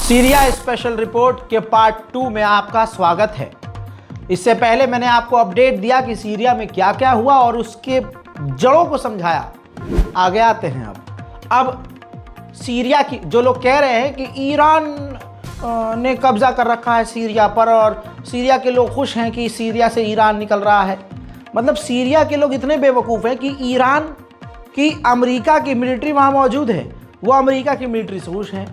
Syria special report के part 2 में आपका स्वागत है। इससे पहले मैंने आपको अपडेट दिया कि सीरिया में क्या क्या हुआ और उसके जड़ों को समझाया। आगे आते हैं। अब सीरिया की जो लोग कह रहे हैं कि ईरान ने कब्जा कर रखा है सीरिया पर और सीरिया के लोग खुश हैं कि सीरिया से ईरान निकल रहा है। मतलब सीरिया के लोग इतने बेवकूफ़ हैं कि ईरान की अमेरिका की मिलिट्री वहाँ मौजूद है, वो अमेरिका की मिलिट्री से खुश हैं,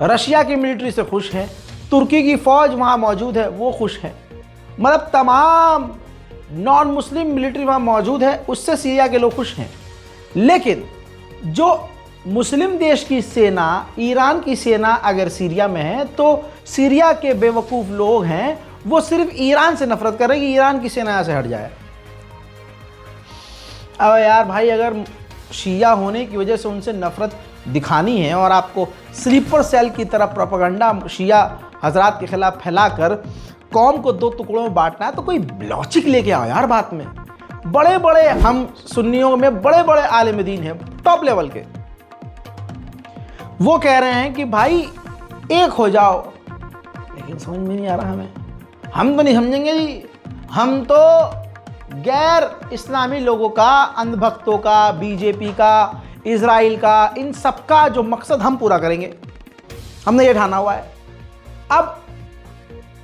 रशिया की मिलिट्री से खुश है, तुर्की की फ़ौज वहाँ मौजूद है, वो खुश है। मतलब तमाम नॉन मुस्लिम मिलिट्री वहाँ मौजूद है, उससे सीरिया के लोग खुश हैं। लेकिन जो मुस्लिम देश की सेना, ईरान की सेना अगर सीरिया में है तो सीरिया के बेवकूफ़ लोग हैं वो सिर्फ ईरान से नफरत कर रहे हैं कि ईरान की सेना से हट जाए। अब यार भाई, अगर शिया होने की वजह से उनसे नफरत दिखानी है और आपको स्लीपर सेल की तरह प्रोपेगेंडा शिया हजरात के खिलाफ फैलाकर कौम को दो टुकड़ों में बांटना है तो कोई लॉजिक लेके आओ यार बात में। बड़े बड़े हम सुन्नियों में बड़े बड़े आलिम दीन हैं टॉप लेवल के, वो कह रहे हैं कि भाई एक हो जाओ, लेकिन समझ में नहीं आ रहा हमें। हम तो नहीं समझेंगे जी, हम तो गैर इस्लामी लोगों का, अंधभक्तों का, बीजेपी का, इजराइल का, इन सबका जो मकसद हम पूरा करेंगे, हमने ये ठाना हुआ है। अब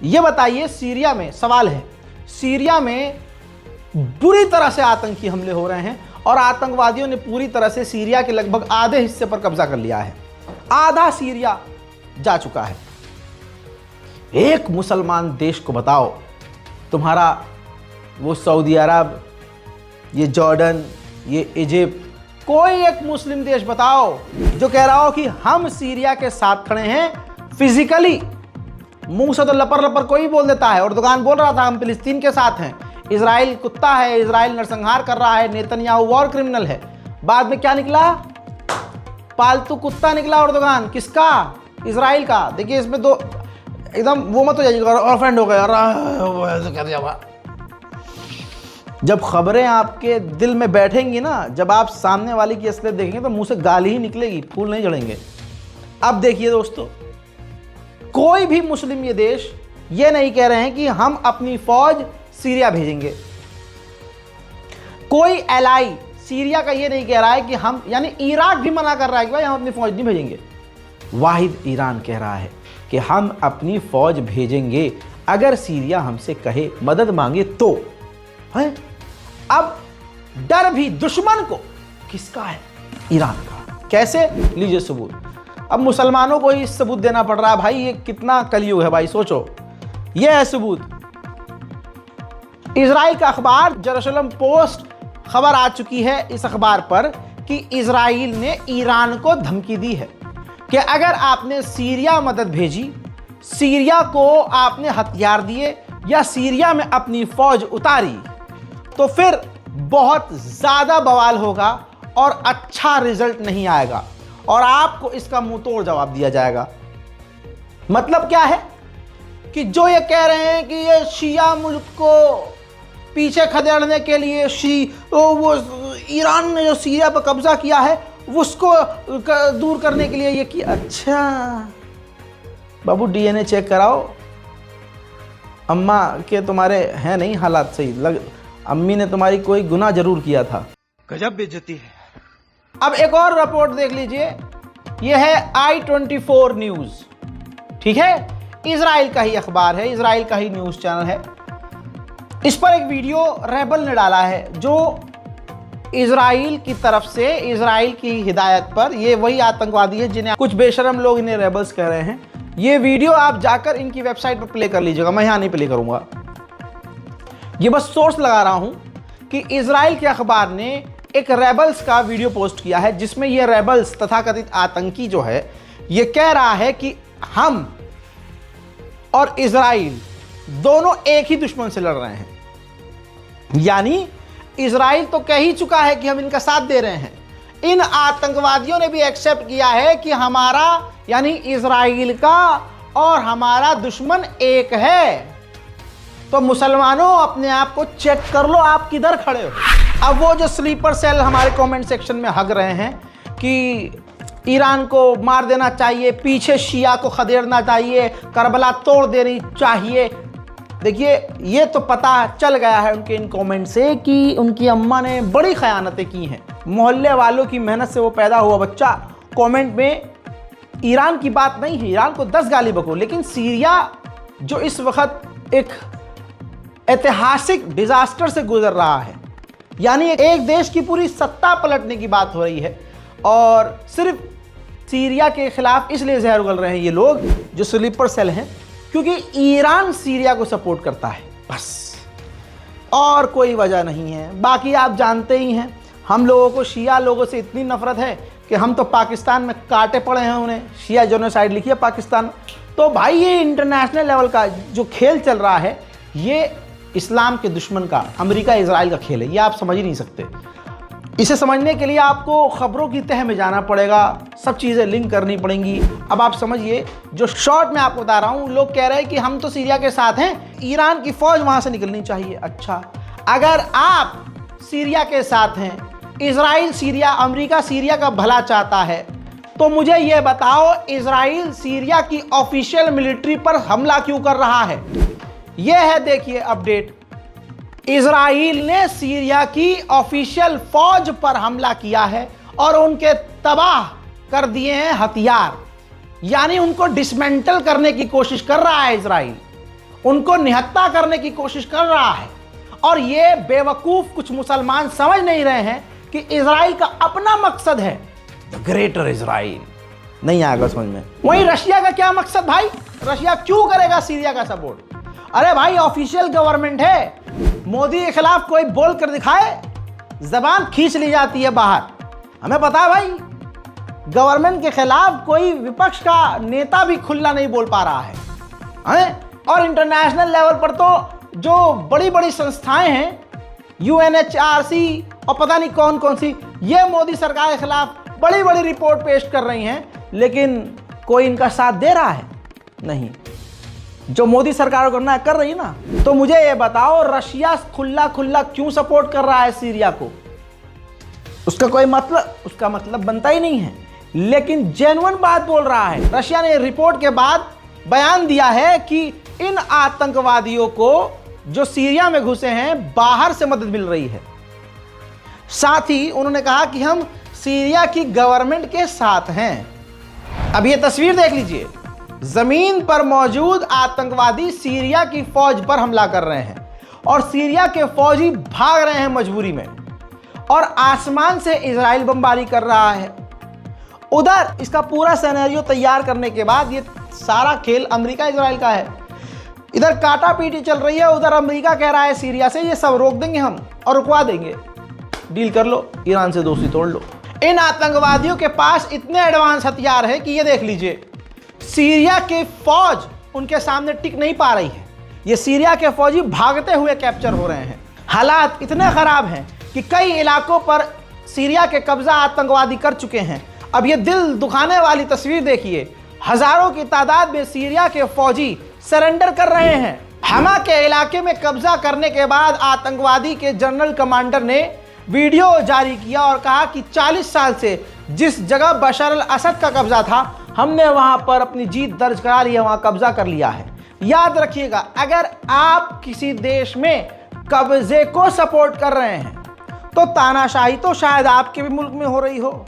ये बताइए, सीरिया में सवाल है, सीरिया में बुरी तरह से आतंकी हमले हो रहे हैं और आतंकवादियों ने पूरी तरह से सीरिया के लगभग आधे हिस्से पर कब्जा कर लिया है। आधा सीरिया जा चुका है। एक मुसलमान देश को बताओ, तुम्हारा वो सऊदी अरब, ये जॉर्डन, ये इजिप्ट, कोई एक मुस्लिम देश बताओ जो कह रहा हो कि हम सीरिया के साथ खड़े हैं फिजिकली। मुंह से तो लपर लपर कोई बोल देता है। एर्दोगान बोल रहा था हम फिलिस्तीन के साथ हैं, इजराइल कुत्ता है, इजराइल नरसंहार कर रहा है, नेतन्याहू वॉर क्रिमिनल है। बाद में क्या निकला? पालतू कुत्ता निकला एर्दोगान। किसका? इजराइल का। देखिए इसमें दो एकदम वो मत हो जाइएगा, ऑफेंड हो गया। जब खबरें आपके दिल में बैठेंगी ना, जब आप सामने वाले की असलियत देखेंगे तो मुंह से गाली ही निकलेगी, फूल नहीं झड़ेंगे। अब देखिए दोस्तों, कोई भी मुस्लिम ये देश ये नहीं कह रहे हैं कि हम अपनी फौज सीरिया भेजेंगे। कोई एलाई सीरिया का ये नहीं कह रहा है कि हम, यानी इराक भी मना कर रहा है कि भाई हम अपनी फौज नहीं भेजेंगे। वाहिद ईरान कह रहा है कि हम अपनी फौज भेजेंगे अगर सीरिया हमसे कहे, मदद मांगे तो है। अब डर भी दुश्मन को किसका है? ईरान का। कैसे? लीजिए सबूत। अब मुसलमानों को ही सबूत देना पड़ रहा है भाई, ये कितना कलयुग है भाई, सोचो। ये है सबूत। इजराइल का अखबार जेरूसलम पोस्ट, खबर आ चुकी है इस अखबार पर कि इजराइल ने ईरान को धमकी दी है कि अगर आपने सीरिया मदद भेजी, सीरिया को आपने हथियार दिए या सीरिया में अपनी फौज उतारी तो फिर बहुत ज़्यादा बवाल होगा और अच्छा रिजल्ट नहीं आएगा और आपको इसका मुंह तोड़ जवाब दिया जाएगा। मतलब क्या है कि जो ये कह रहे हैं कि ये शिया मुल्क को पीछे खदेड़ने के लिए वो ईरान ने जो सीरिया पर कब्जा किया है उसको दूर करने के लिए ये किया। अच्छा बाबू, डीएनए चेक कराओ, अम्मा के तुम्हारे हैं नहीं हालात सही, अम्मी ने तुम्हारी कोई गुनाह जरूर किया था। गजब बेइज्जती है। अब एक और रिपोर्ट देख लीजिए, यह है i24 न्यूज। ठीक है, इजराइल का ही अखबार है, इजराइल का ही न्यूज चैनल है। इस पर एक वीडियो रेबल ने डाला है जो इजराइल की तरफ से, इजराइल की हिदायत पर, ये वही आतंकवादी है जिन्हें कुछ बेशरम लोग इन्हें रेबल्स कह रहे हैं। ये वीडियो आप जाकर इनकी वेबसाइट पर प्ले कर लीजिएगा, मैं यहां नहीं प्ले करूंगा। ये बस सोर्स लगा रहा हूं कि इजराइल के अखबार ने एक रेबल्स का वीडियो पोस्ट किया है जिसमें ये रेबल्स तथाकथित आतंकी जो है ये कह रहा है कि हम और इजराइल दोनों एक ही दुश्मन से लड़ रहे हैं। यानी इजराइल तो कह ही चुका है कि हम इनका साथ दे रहे हैं, इन आतंकवादियों ने भी एक्सेप्ट किया है कि हमारा, यानी इजराइल का और हमारा दुश्मन एक है। तो मुसलमानों अपने आप को चेक कर लो, आप किधर खड़े हो। अब वो जो स्लीपर सेल हमारे कमेंट सेक्शन में हग रहे हैं कि ईरान को मार देना चाहिए, पीछे शिया को खदेड़ना चाहिए, करबला तोड़ देनी चाहिए। देखिए, ये तो पता चल गया है उनके इन कमेंट से कि उनकी अम्मा ने बड़ी खयानतें की हैं। मोहल्ले वालों की मेहनत से वो पैदा हुआ बच्चा कमेंट में ईरान की बात नहीं है, ईरान को 10 गाली बको, लेकिन सीरिया जो इस वक्त एक ऐतिहासिक डिजास्टर से गुजर रहा है, यानी एक देश की पूरी सत्ता पलटने की बात हो रही है, और सिर्फ सीरिया के खिलाफ इसलिए जहर उगल रहे हैं ये लोग जो स्लीपर सेल हैं, क्योंकि ईरान सीरिया को सपोर्ट करता है, बस, और कोई वजह नहीं है। बाकी आप जानते ही हैं, हम लोगों को शिया लोगों से इतनी नफरत है कि हम तो पाकिस्तान में काटे पड़े हैं उन्हें। शिया जेनोसाइड लिखी है पाकिस्तान। तो भाई ये इंटरनेशनल लेवल का जो खेल चल रहा है, ये इस्लाम के दुश्मन का, अमेरिका इजराइल का खेल है, ये आप समझ ही नहीं सकते। इसे समझने के लिए आपको खबरों की तह में जाना पड़ेगा, सब चीज़ें लिंक करनी पड़ेंगी। अब आप समझिए, जो शॉर्ट में आपको बता रहा हूँ, लोग कह रहे हैं कि हम तो सीरिया के साथ हैं, ईरान की फ़ौज वहाँ से निकलनी चाहिए। अच्छा, अगर आप सीरिया के साथ हैं, इजराइल सीरिया, अमेरिका सीरिया का भला चाहता है, तो मुझे ये बताओ, इजराइल सीरिया की ऑफिशियल मिलिट्री पर हमला क्यों कर रहा है? यह है, देखिए अपडेट, इजराइल ने सीरिया की ऑफिशियल फौज पर हमला किया है और उनके तबाह कर दिए हैं हथियार, यानी उनको डिसमेंटल करने की कोशिश कर रहा है इजराइल, उनको निहत्ता करने की कोशिश कर रहा है। और ये बेवकूफ कुछ मुसलमान समझ नहीं रहे हैं कि इजराइल का अपना मकसद है द ग्रेटर इजराइल, नहीं आएगा समझ में। वहीं रशिया का क्या मकसद भाई? रशिया क्यों करेगा सीरिया का सपोर्ट? अरे भाई, ऑफिशियल गवर्नमेंट है, मोदी के खिलाफ कोई बोल कर दिखाए, जबान खींच ली जाती है बाहर। हमें पता है भाई, गवर्नमेंट के खिलाफ कोई विपक्ष का नेता भी खुला नहीं बोल पा रहा है? और इंटरनेशनल लेवल पर तो जो बड़ी बड़ी संस्थाएं हैं, UNHRC और पता नहीं कौन कौन सी, ये मोदी सरकार के खिलाफ बड़ी बड़ी रिपोर्ट पेश कर रही हैं, लेकिन कोई इनका साथ दे रहा है? नहीं। जो मोदी सरकार करना कर रही है ना। तो मुझे ये बताओ, रशिया खुला खुला क्यों सपोर्ट कर रहा है सीरिया को? उसका कोई मतलब, उसका मतलब बनता ही नहीं है, लेकिन जेन्युइन बात बोल रहा है। रशिया ने रिपोर्ट के बाद बयान दिया है कि इन आतंकवादियों को जो सीरिया में घुसे हैं, बाहर से मदद मिल रही है। साथ ही उन्होंने कहा कि हम सीरिया की गवर्नमेंट के साथ हैं। अब ये तस्वीर देख लीजिए, जमीन पर मौजूद आतंकवादी सीरिया की फौज पर हमला कर रहे हैं और सीरिया के फौजी भाग रहे हैं मजबूरी में, और आसमान से इजराइल बमबारी कर रहा है। उधर इसका पूरा सिनेरियो तैयार करने के बाद ये सारा खेल अमेरिका इजराइल का है। इधर काटा पीटी चल रही है, उधर अमेरिका कह रहा है सीरिया से ये सब रोक देंगे हम और रुकवा देंगे, डील कर लो, ईरान से दोस्ती तोड़ लो। इन आतंकवादियों के पास इतने एडवांस हथियार है कि ये देख लीजिए, सीरिया की फौज उनके सामने टिक नहीं पा रही है। ये सीरिया के फौजी भागते हुए कैप्चर हो रहे हैं। हालात इतने खराब हैं कि कई इलाकों पर सीरिया के कब्जा आतंकवादी कर चुके हैं। अब ये दिल दुखाने वाली तस्वीर देखिए, हजारों की तादाद में सीरिया के फौजी सरेंडर कर रहे हैं। हमा के इलाके में कब्जा करने के बाद आतंकवादी के जनरल कमांडर ने वीडियो जारी किया और कहा कि 40 साल से जिस जगह बशर अल असद का कब्जा था, हमने वहां पर अपनी जीत दर्ज करा ली है, वहां कब्जा कर लिया है। याद रखिएगा, अगर आप किसी देश में कब्जे को सपोर्ट कर रहे हैं तो तानाशाही तो शायद आपके भी मुल्क में हो रही हो।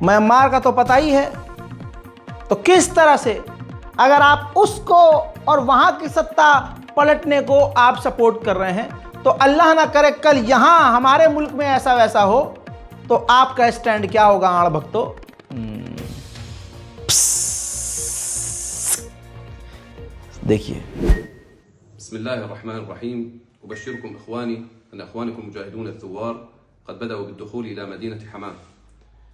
म्यांमार का तो पता ही है। तो किस तरह से अगर आप उसको और वहां की सत्ता पलटने को आप सपोर्ट कर रहे हैं, तो अल्लाह ना करे कल यहां हमारे मुल्क में ऐसा वैसा हो, तो आपका स्टैंड क्या होगा आड़ भक्तों? देखिए, बिस्मिल्लाहिर्रहमानिर्रहीम। उबश्शिरुकुम इख्वानी अन इख्वानकुम मुजाहिदून अथ-थुवार क़द बदअू बिद्दुखूल इला मदीनति हमा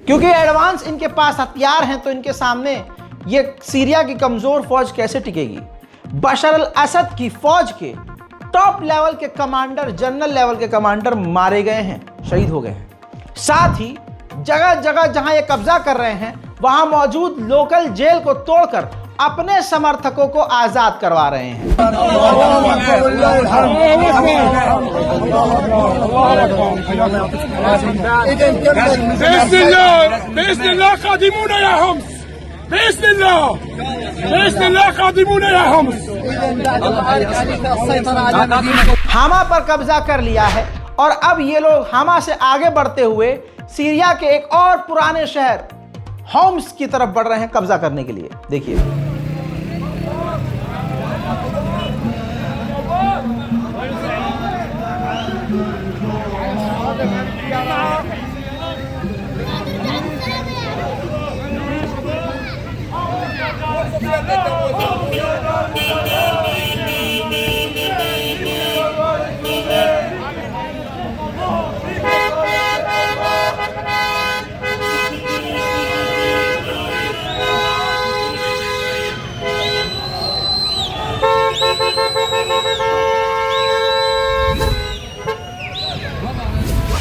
क्योंकि एडवांस इनके पास हथियार हैं, तो इनके सामने ये सीरिया की कमजोर फौज कैसे टिकेगी? बशर अल असद की फौज के टॉप लेवल के कमांडर, जनरल लेवल के कमांडर मारे गए हैं, शहीद हो गए हैं। साथ ही जगह जगह जहां ये कब्जा कर रहे हैं, वहां मौजूद लोकल जेल को तोड़कर अपने समर्थकों को आजाद करवा रहे हैं। हामा पर कब्जा कर लिया है और अब ये लोग हामा से आगे बढ़ते हुए सीरिया के एक और पुराने शहर होम्स की तरफ बढ़ रहे हैं कब्जा करने के लिए। देखिए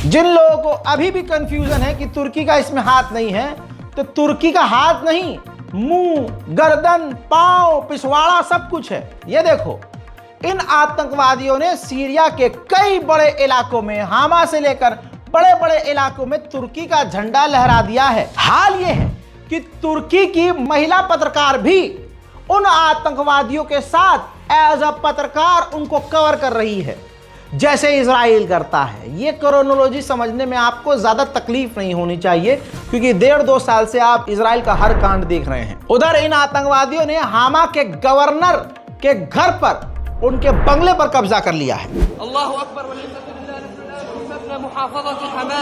जिन लोगों को अभी भी कंफ्यूजन है कि तुर्की का इसमें हाथ नहीं है, तो तुर्की का हाथ नहीं, मुंह, गर्दन, पांव, पिछवाड़ा सब कुछ है। ये देखो, इन आतंकवादियों ने सीरिया के कई बड़े इलाकों में, हामा से लेकर बड़े बड़े इलाकों में तुर्की का झंडा लहरा दिया है। हाल ये है कि तुर्की की महिला पत्रकार भी उन आतंकवादियों के साथ एज अ पत्रकार उनको कवर कर रही है, जैसे इजराइल करता है। ये क्रोनोलॉजी समझने में आपको ज्यादा तकलीफ नहीं होनी चाहिए, क्योंकि 1.5-2 साल से आप इजराइल का हर कांड देख रहे हैं। उधर इन आतंकवादियों ने हामा के गवर्नर के घर पर, उनके बंगले पर कब्जा कर लिया है। अल्लाहु अकबर मुहाफ़ज़त हमा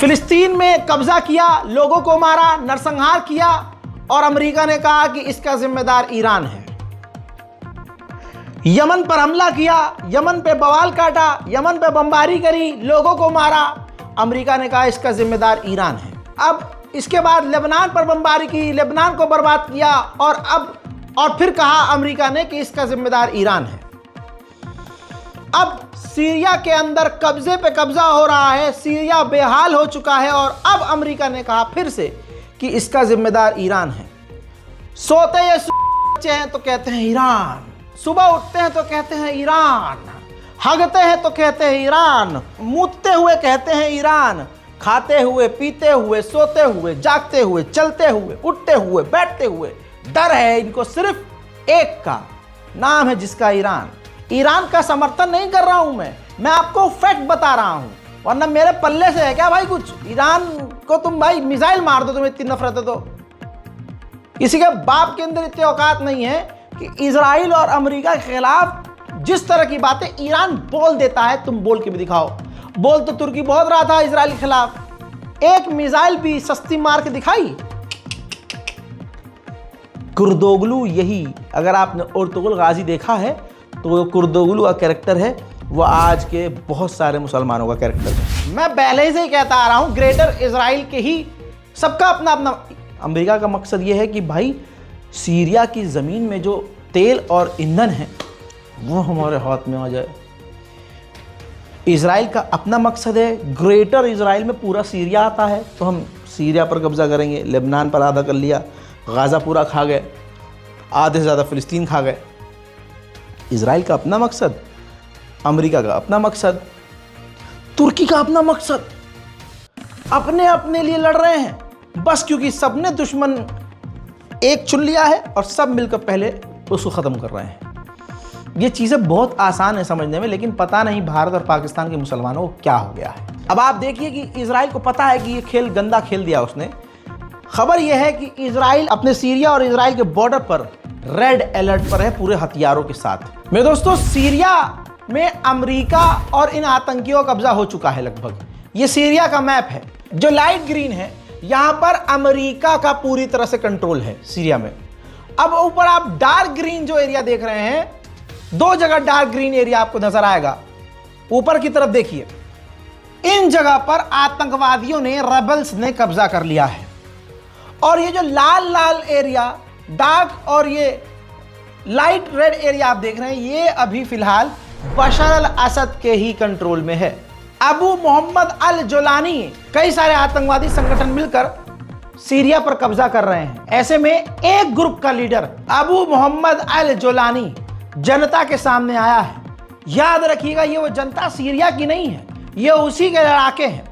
फिलिस्तीन में कब्जा किया, लोगों को मारा, नरसंहार किया और अमेरिका ने कहा कि इसका जिम्मेदार ईरान है। यमन पर हमला किया, यमन पे बवाल काटा, यमन पे बमबारी करी, लोगों को मारा, अमेरिका ने कहा इसका जिम्मेदार ईरान है। अब इसके बाद लेबनान पर बमबारी की, लेबनान को बर्बाद किया और फिर कहा अमेरिका ने कि इसका जिम्मेदार ईरान है। अब सीरिया के अंदर कब्जे पे कब्जा हो रहा है, सीरिया बेहाल हो चुका है और अब अमेरिका ने कहा फिर से कि इसका जिम्मेदार ईरान है। सोते ये बच्चे हैं तो कहते हैं ईरान, सुबह उठते हैं तो कहते हैं ईरान, हगते हैं तो कहते हैं ईरान, मूतते हुए कहते हैं ईरान, खाते हुए, पीते हुए, सोते हुए, जागते हुए, चलते हुए, उठते हुए, बैठते हुए डर है इनको सिर्फ एक का, नाम है जिसका ईरान। ईरान का समर्थन नहीं कर रहा हूं मैं आपको फैक्ट बता रहा हूं, वरना मेरे पल्ले से है क्या भाई कुछ। ईरान को तुम भाई मिसाइल मार दो, तुम्हें इतनी नफरत है तो। किसी के बाप के अंदर इतनी औकात नहीं है कि इजराइल और अमेरिका के खिलाफ जिस तरह की बातें ईरान बोल देता है तुम बोल के भी दिखाओ। बोल तो तुर्की बहुत रहा था इजराइल के खिलाफ, एक मिसाइल भी सस्ती मार के दिखाई। कुर्दोगलू, यही अगर आपने अर्तुगरुल गाजी देखा है तो वो कुर्दोगलू का कैरेक्टर है, वो आज के बहुत सारे मुसलमानों का कैरेक्टर है। मैं पहले से ही कहता आ रहा हूँ, ग्रेटर इजराइल के ही सबका अपना अपना। अमेरिका का मकसद ये है कि भाई सीरिया की ज़मीन में जो तेल और ईंधन है वो हमारे हाथ में आ जाए। इजराइल का अपना मकसद है, ग्रेटर इजराइल में पूरा सीरिया आता है तो हम सीरिया पर कब्जा करेंगे। लेबनान पर आधा कर लिया, गाज़ा पूरा खा गए, आधे से ज़्यादा फ़िलिस्तीन खा गए। इजराइल का अपना मकसद, अमेरिका का अपना मकसद, तुर्की का अपना मकसद, अपने अपने लिए लड़ रहे हैं बस, क्योंकि सबने दुश्मन एक चुन लिया है और सब मिलकर पहले उसको ख़त्म कर रहे हैं। ये चीज़ें बहुत आसान है समझने में, लेकिन पता नहीं भारत और पाकिस्तान के मुसलमानों को क्या हो गया है। अब आप देखिए कि इजराइल को पता है कि ये खेल गंदा खेल दिया उसने। खबर यह है कि इजराइल अपने सीरिया और इजराइल के बॉर्डर पर रेड अलर्ट पर है पूरे हथियारों के साथ। मेरे दोस्तों, सीरिया में अमेरिका और इन आतंकियों का कब्जा हो चुका है लगभग। ये सीरिया का मैप है। जो लाइट ग्रीन है यहां पर अमेरिका का पूरी तरह से कंट्रोल है सीरिया में। अब ऊपर आप डार्क ग्रीन जो एरिया देख रहे हैं, 2 जगह डार्क ग्रीन एरिया आपको नजर आएगा। ऊपर की तरफ देखिए, इन जगह पर आतंकवादियों ने, रेबल्स ने कब्जा कर लिया है। और ये जो लाल लाल एरिया, डार्क और ये लाइट रेड एरिया आप देख रहे हैं, ये अभी फिलहाल बशर अल असद के ही कंट्रोल में है। अबू मोहम्मद अल जोलानी, कई सारे आतंकवादी संगठन मिलकर सीरिया पर कब्जा कर रहे हैं। ऐसे में एक ग्रुप का लीडर अबू मोहम्मद अल जोलानी जनता के सामने आया है। याद रखिएगा, ये वो जनता सीरिया की नहीं है, ये उसी के इलाके हैं।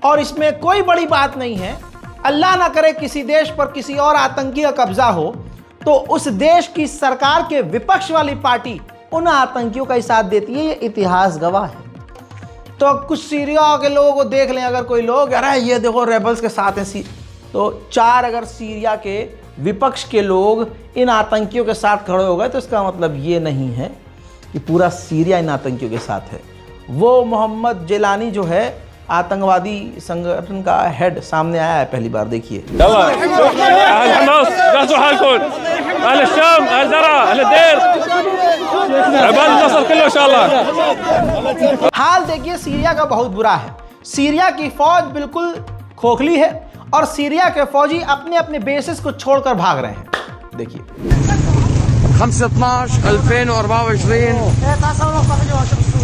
और इसमें कोई बड़ी बात नहीं है। अल्लाह ना करे किसी देश पर किसी और आतंकी का कब्जा हो तो उस देश की सरकार के विपक्ष वाली पार्टी उन आतंकियों का ही साथ देती है। ये इतिहास गवाह है। तो कुछ सीरिया के लोगों को देख लें, अगर कोई लोग अरे ये देखो रेबल्स के साथ हैं, तो 4 अगर सीरिया के विपक्ष के लोग इन आतंकियों के साथ खड़े हो गए तो इसका मतलब ये नहीं है कि पूरा सीरिया इन आतंकियों के साथ है। वो मोहम्मद जेलानी जो है आतंकवादी संगठन का हेड सामने आया है पहली बार। देखिए, हाल देखिए सीरिया का बहुत बुरा है। सीरिया की फौज बिल्कुल खोखली है और सीरिया के फौजी अपने अपने बेसिस को छोड़कर भाग रहे हैं। देखिए 5/12/2024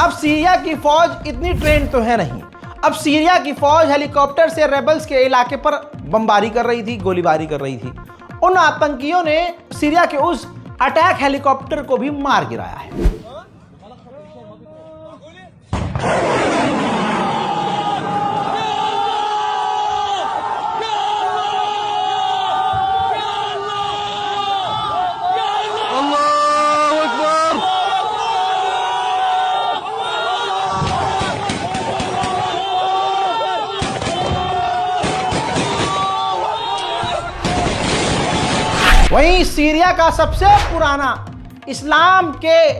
अब सीरिया की फौज इतनी ट्रेन तो है नहीं। अब सीरिया की फौज हेलीकॉप्टर से रेबल्स के इलाके पर बमबारी कर रही थी, गोलीबारी कर रही थी। उन आतंकियों ने सीरिया के उस अटैक हेलीकॉप्टर को भी मार गिराया है। वहीं सीरिया का सबसे पुराना, इस्लाम के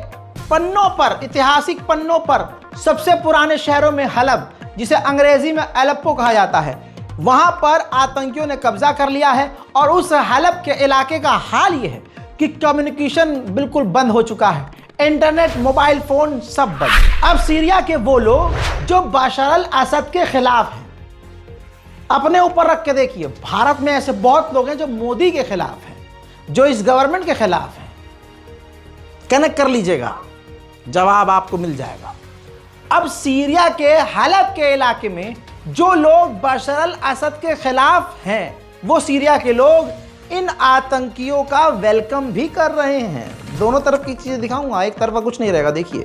पन्नों पर, ऐतिहासिक पन्नों पर सबसे पुराने शहरों में हलब, जिसे अंग्रेजी में एलेप्पो कहा जाता है, वहां पर आतंकियों ने कब्जा कर लिया है। और उस हलब के इलाके का हाल ये है कि कम्युनिकेशन बिल्कुल बंद हो चुका है, इंटरनेट, मोबाइल फोन सब बंद। अब सीरिया के वो लोग जो बशर अल असद के खिलाफ हैं, अपने ऊपर रख के देखिए, भारत में ऐसे बहुत लोग हैं जो मोदी के खिलाफ हैं, जो इस गवर्नमेंट के खिलाफ है। कनेक्ट कर लीजिएगा, जवाब आपको मिल जाएगा। अब सीरिया के हलब के इलाके में जो लोग बशर अल असद के खिलाफ हैं, वो सीरिया के लोग इन आतंकियों का वेलकम भी कर रहे हैं। दोनों तरफ की चीजें दिखाऊंगा, एक तरफा कुछ नहीं रहेगा। देखिए,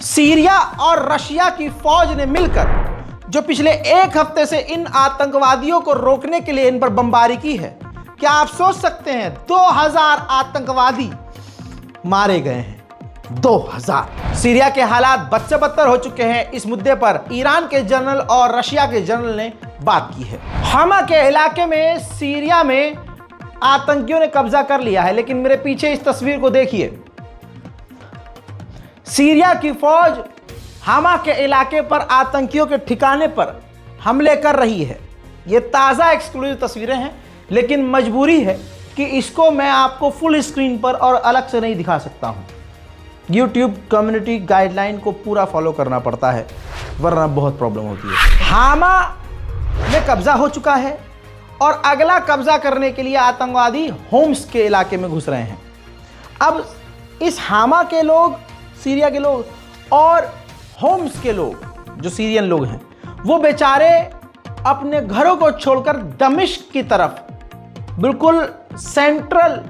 सीरिया और रशिया की फौज ने मिलकर जो पिछले 1 हफ्ते से इन आतंकवादियों को रोकने के लिए इन पर बमबारी की है, क्या आप सोच सकते हैं 2000 आतंकवादी मारे गए हैं। 2000। सीरिया के हालात बद से बदतर हो चुके हैं। इस मुद्दे पर ईरान के जनरल और रशिया के जनरल ने बात की है। हमा के इलाके में सीरिया में आतंकियों ने कब्जा कर लिया है, लेकिन मेरे पीछे इस तस्वीर को देखिए। सीरिया की फौज हमा के इलाके पर आतंकियों के ठिकाने पर हमले कर रही है। ये ताज़ा एक्सक्लूसिव तस्वीरें हैं, लेकिन मजबूरी है कि इसको मैं आपको फुल स्क्रीन पर और अलग से नहीं दिखा सकता हूं। यूट्यूब कम्युनिटी गाइडलाइन को पूरा फॉलो करना पड़ता है, वरना बहुत प्रॉब्लम होती है। हामा में कब्जा हो चुका है और अगला कब्जा करने के लिए आतंकवादी होम्स के इलाके में घुस रहे हैं। अब इस हामा के लोग, सीरिया के लोग और होम्स के लोग जो सीरियन लोग हैं, वो बेचारे अपने घरों को छोड़कर दमिश्क की तरफ, बिल्कुल सेंट्रल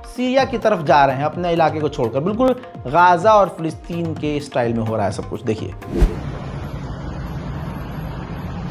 सीरिया की तरफ जा रहे हैं, अपने इलाके को छोड़कर। बिल्कुल गाजा और फिलिस्तीन के स्टाइल में हो रहा है सब कुछ। देखिए,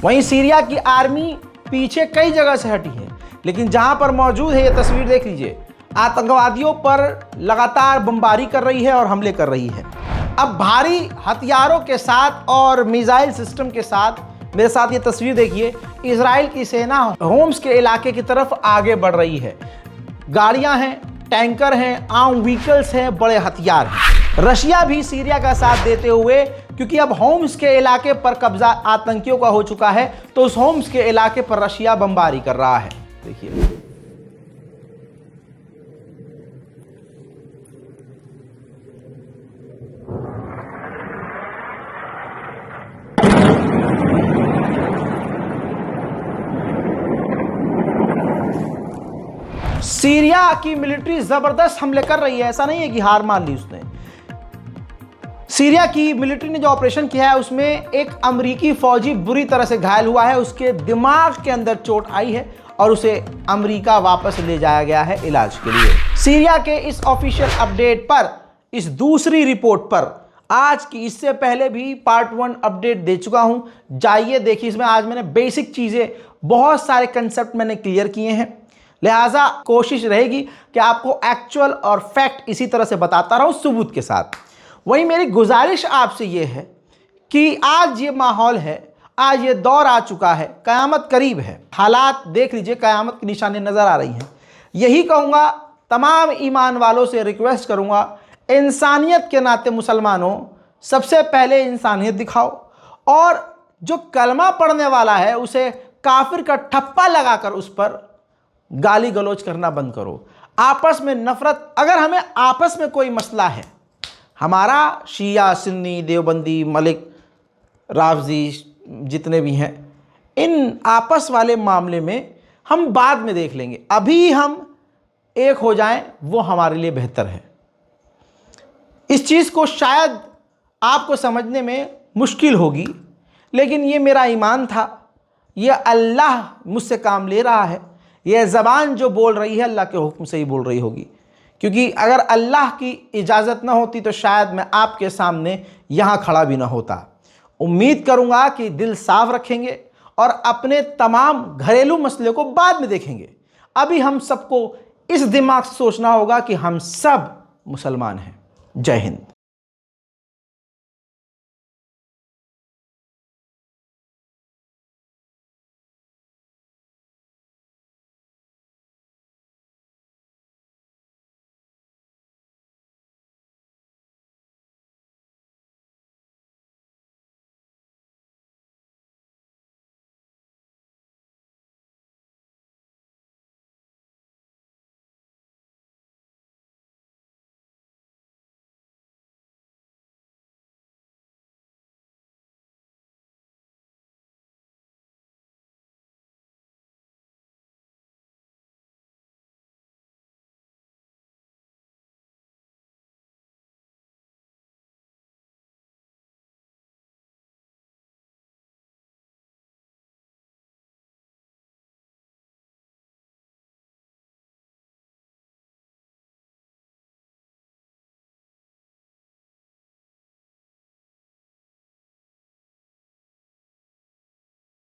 वहीं सीरिया की आर्मी पीछे कई जगह से हटी है, लेकिन जहां पर मौजूद है, ये तस्वीर देख लीजिए, आतंकवादियों पर लगातार बमबारी कर रही है और हमले कर रही है। अब भारी हथियारों के साथ और मिसाइल सिस्टम के साथ, मेरे साथ ये तस्वीर देखिए, इजराइल की सेना होम्स के इलाके की तरफ आगे बढ़ रही है। गाड़ियां हैं, टैंकर हैं, आर्म व्हीकल्स हैं, बड़े हथियार हैं। रशिया भी सीरिया का साथ देते हुए, क्योंकि अब होम्स के इलाके पर कब्जा आतंकियों का हो चुका है, तो उस होम्स के इलाके पर रशिया बमबारी कर रहा है। देखिए, सीरिया की मिलिट्री जबरदस्त हमले कर रही है, ऐसा नहीं है कि हार मान ली उसने। सीरिया की मिलिट्री ने जो ऑपरेशन किया है, उसमें एक अमेरिकी फौजी बुरी तरह से घायल हुआ है, उसके दिमाग के अंदर चोट आई है और उसे अमेरिका वापस ले जाया गया है इलाज के लिए। सीरिया के इस ऑफिशियल अपडेट पर, इस दूसरी रिपोर्ट पर, आज की, इससे पहले भी पार्ट 1 अपडेट दे चुका हूं, जाइए देखिए। इसमें आज मैंने बेसिक चीजें, बहुत सारे कंसेप्ट मैंने क्लियर किए हैं, लिहाजा कोशिश रहेगी कि आपको एक्चुअल और फैक्ट इसी तरह से बताता रहूं, सबूत के साथ। वहीं मेरी गुजारिश आपसे ये है कि आज ये माहौल है, आज ये दौर आ चुका है, क़यामत करीब है, हालात देख लीजिए, क़यामत की निशानी नज़र आ रही हैं। यही कहूँगा, तमाम ईमान वालों से रिक्वेस्ट करूँगा, इंसानियत के नाते मुसलमानों, सबसे पहले इंसानियत दिखाओ, और जो कलमा पढ़ने वाला है उसे काफिर का ठप्पा लगाकर उस पर गाली गलौज करना बंद करो। आपस में नफरत, अगर हमें आपस में कोई मसला है, हमारा शिया, सुन्नी, देवबंदी, मलिक, राफजी, जितने भी हैं, इन आपस वाले मामले में हम बाद में देख लेंगे, अभी हम एक हो जाएं, वो हमारे लिए बेहतर है। इस चीज़ को शायद आपको समझने में मुश्किल होगी, लेकिन ये मेरा ईमान था, ये अल्लाह मुझसे काम ले रहा है, ये ज़बान जो बोल रही है अल्लाह के हुक्म से ही बोल रही होगी, क्योंकि अगर अल्लाह की इजाज़त ना होती तो शायद मैं आपके सामने यहाँ खड़ा भी ना होता। उम्मीद करूँगा कि दिल साफ रखेंगे और अपने तमाम घरेलू मसले को बाद में देखेंगे। अभी हम सबको इस दिमाग से सोचना होगा कि हम सब मुसलमान हैं। जय हिंद।